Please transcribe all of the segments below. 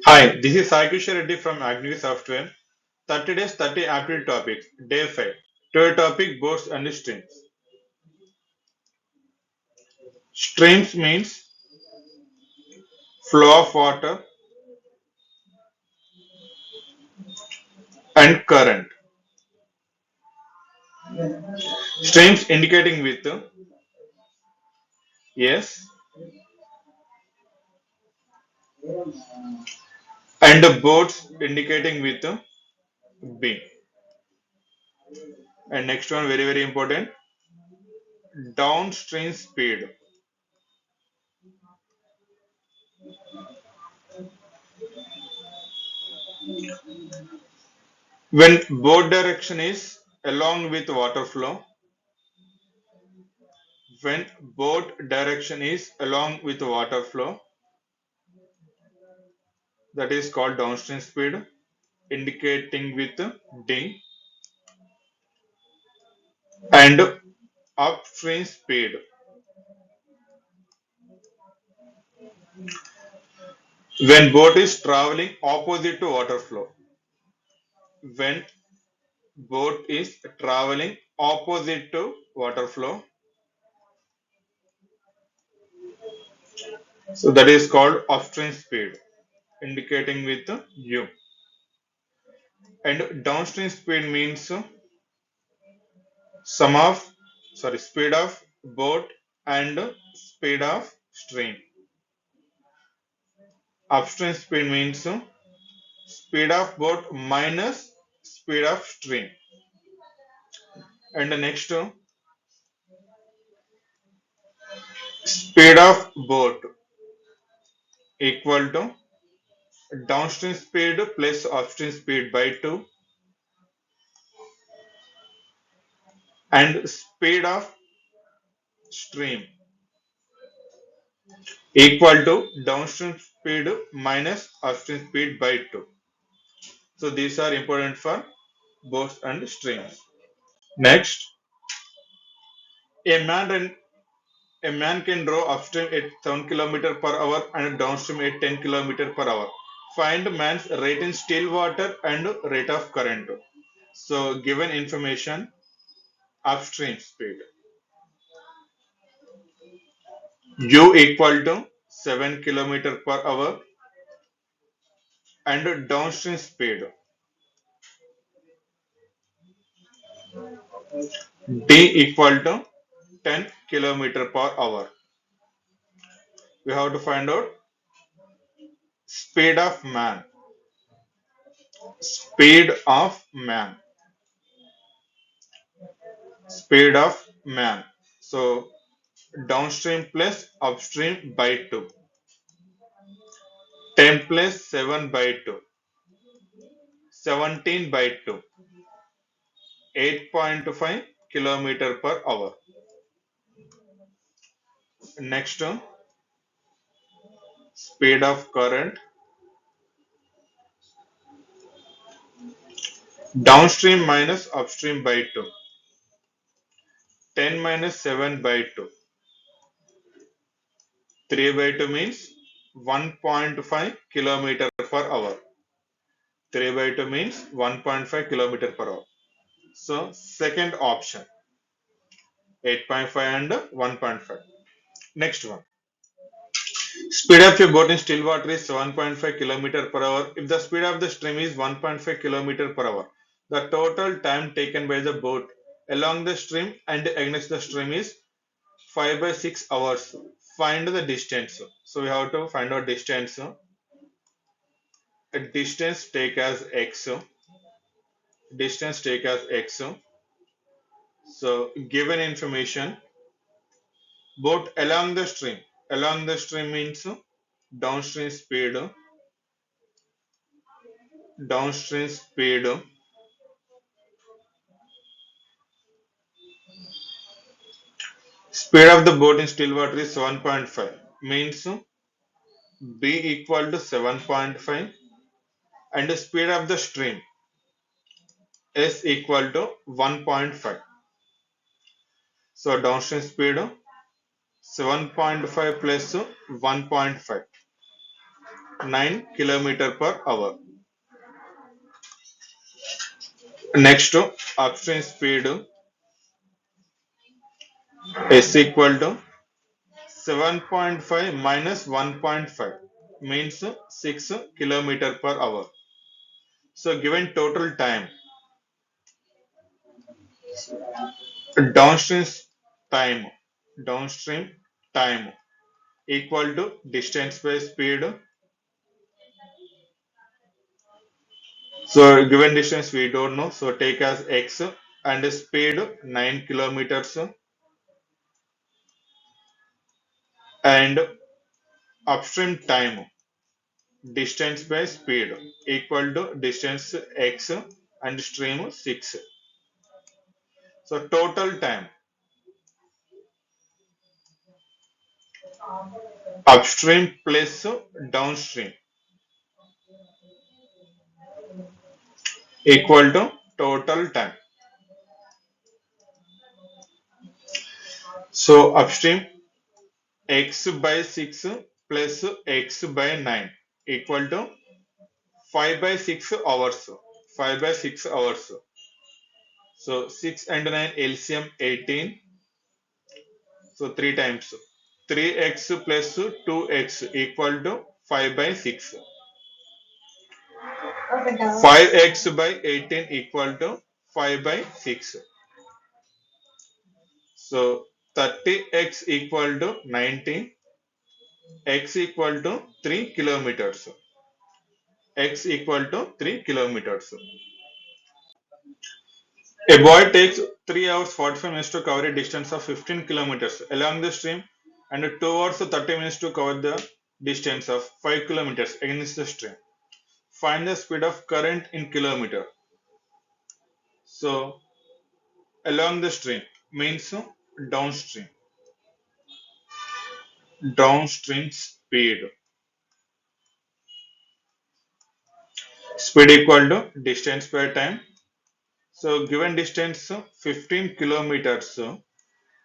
Hi, this is Sai Reddy from Magneq Software. 30 days, 30 aptitude topics. Day 5. Today's topic boats and streams. Streams means flow of water and current. Streams indicating with yes and the boats indicating with B. And next one very important. Downstream speed. When boat direction is along with water flow. When boat direction is along with water flow, that is called downstream speed, indicating with D, and upstream speed. When boat is traveling opposite to water flow. When boat is traveling opposite to water flow, so that is called upstream speed, indicating with U. And downstream speed means sum of speed of boat and speed of stream. Upstream speed means speed of boat minus speed of stream. And the next speed of boat equal to downstream speed plus upstream speed by 2 and speed of stream equal to downstream speed minus upstream speed by 2. So these are important for boats and streams. Next, a man a man can row upstream at 7 km per hour and downstream at 10 km per hour. Find man's rate in still water and rate of current. So given information, upstream speed U equal to 7 km per hour and downstream speed D equal to 10 km per hour. We have to find out speed of man. Speed of man. Speed of man. So downstream plus upstream by 2. 10 plus 7 by 2. 17 by 2. 8.5 kilometer per hour. Next, speed of current. Downstream minus upstream by 2. 10 minus 7 by 2. 3 by 2 means 1.5 kilometer per hour. 3 by 2 means 1.5 kilometer per hour. So second option 8.5 and 1.5. Next one. Speed of a boat in still water is 7.5 km per hour. If the speed of the stream is 1.5 km per hour, the total time taken by the boat along the stream and against the stream is 5 by 6 hours. Find the distance. So we have to find out distance. A distance take as x. Distance take as x. So given information, boat along the stream. Along the stream means downstream speed. Downstream speed. Speed of the boat in still water is 7.5. Means B equal to 7.5 and the speed of the stream S equal to 1.5. So downstream speed 7.5 plus 1.5. 9 kilometer per hour. Next, upstream speed is equal to 7.5 minus 1.5 means 6 kilometer per hour. So given total time, downstream time, downstream time equal to distance by speed. So given distance we don't know, so take as x and speed 9 kilometers and upstream time distance by speed equal to distance x and stream 6. So total time upstream plus downstream equal to total time. So upstream x by 6 plus x by 9 equal to 5 by 6 hours. 5 by 6 hours. So 6 and 9 LCM 18. So 3 times. 3x plus 2x equal to 5 by 6. 5x by 18 equal to 5 by 6. So 30x equal to 90. X equal to 3 kilometers. X equal to 3 kilometers. A boy takes 3 hours 45 minutes to cover a distance of 15 kilometers along the stream and 2 hours 30 minutes to cover the distance of 5 kilometers against the stream. Find the speed of current in kilometer. So along the stream means downstream. Downstream speed. Speed equal to distance by time. So given distance 15 kilometers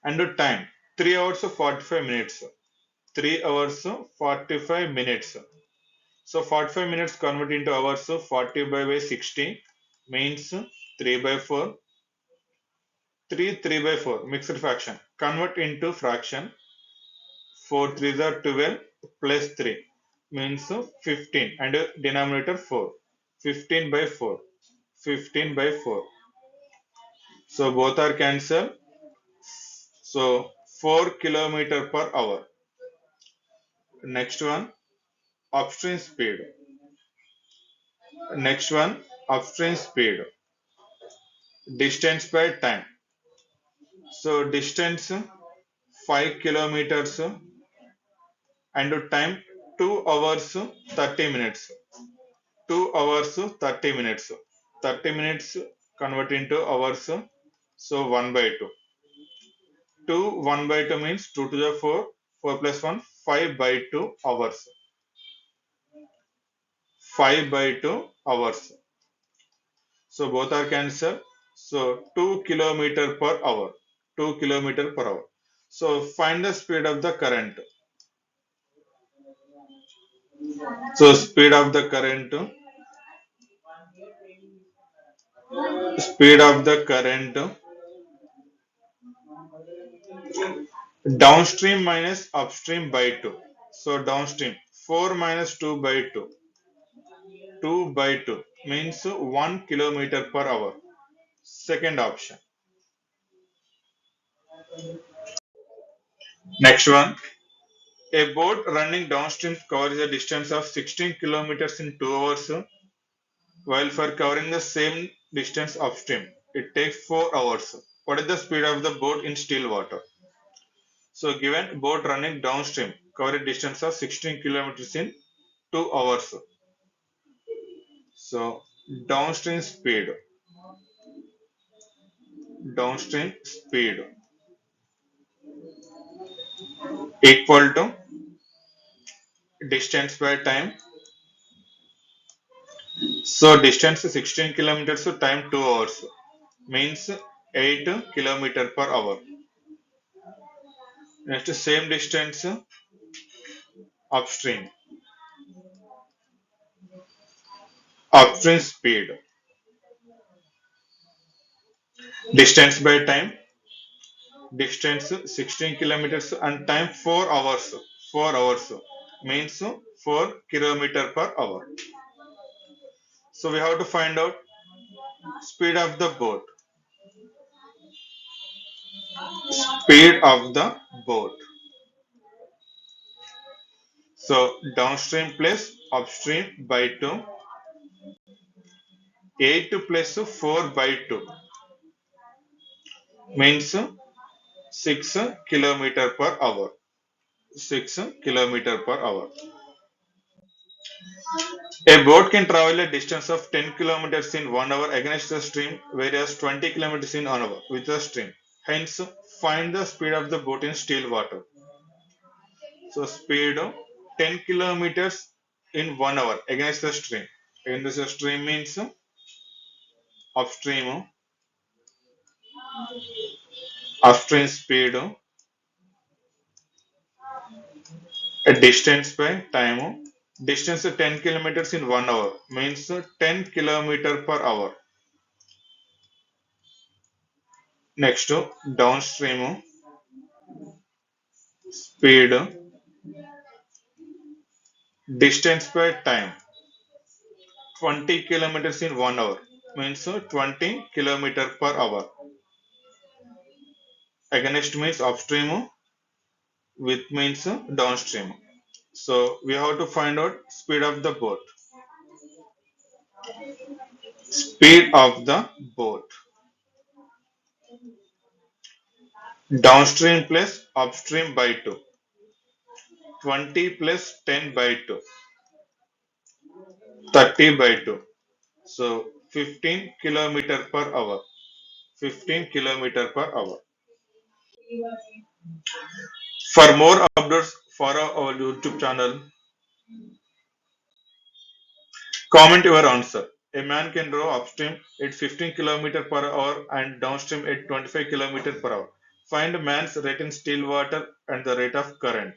and time 3 hours 45 minutes. 3 hours 45 minutes. So 45 minutes convert into hours, so 40 by 60 means 3 by 4. 3 by 4 mixed fraction. Convert into fraction. 4 3s are 12 plus 3 means 15 and denominator 4. 15 by 4. 15 by 4. So both are cancelled. So 4 kilometer per hour. Next one, upstream speed. Next one, upstream speed. Distance by time. So distance 5 kilometers and time 2 hours 30 minutes. 2 hours 30 minutes. 30 minutes convert into hours. So 1 by 2. 2 1 by 2 means 2 to the 4. 4 plus 1 5 by 2 hours. 5 by 2 hours. So both are cancelled. So 2 kilometer per hour. 2 kilometer per hour. So find the speed of the current. So speed of the current downstream minus upstream by 2. So downstream 4 minus 2 by 2. 2 by 2 means 1 kilometer per hour. Second option. Next one. A boat running downstream covers a distance of 16 kilometers in 2 hours, while for covering the same distance upstream, it takes 4 hours. What is the speed of the boat in still water? So given boat running downstream cover a distance of 16 kilometers in 2 hours. So downstream speed equal to distance by time. So distance is 16 kilometers to time 2 hours means 8 kilometer per hour. Next same distance upstream. Upstream speed. Distance by time. Distance 16 kilometers and time 4 hours. 4 hours means 4 kilometer per hour. So we have to find out speed of the boat. Speed of the boat. So downstream plus upstream by 2. 8 plus 4 by 2 means 6 kilometer per hour. 6 kilometer per hour. A boat can travel a distance of 10 kilometers in 1 hour against the stream, whereas 20 kilometers in 1 hour with the stream. Hence, find the speed of the boat in still water. So, speed 10 kilometers in 1 hour against the stream. Against the stream means upstream, upstream speed, a distance by time. Distance 10 kilometers in 1 hour means 10 kilometer per hour. Next, downstream speed, distance by time. 20 kilometers in 1 hour means 20 kilometer per hour. Against means upstream, with means downstream. So we have to find out speed of the boat. Speed of the boat. Downstream plus upstream by 2. 20 plus 10 by 2. 30 by 2. So 15 kilometer per hour. 15 kilometer per hour. For more updates, follow our YouTube channel. Comment your answer. A man can row upstream at 15 km per hour and downstream at 25 km per hour. Find man's rate in still water and the rate of current.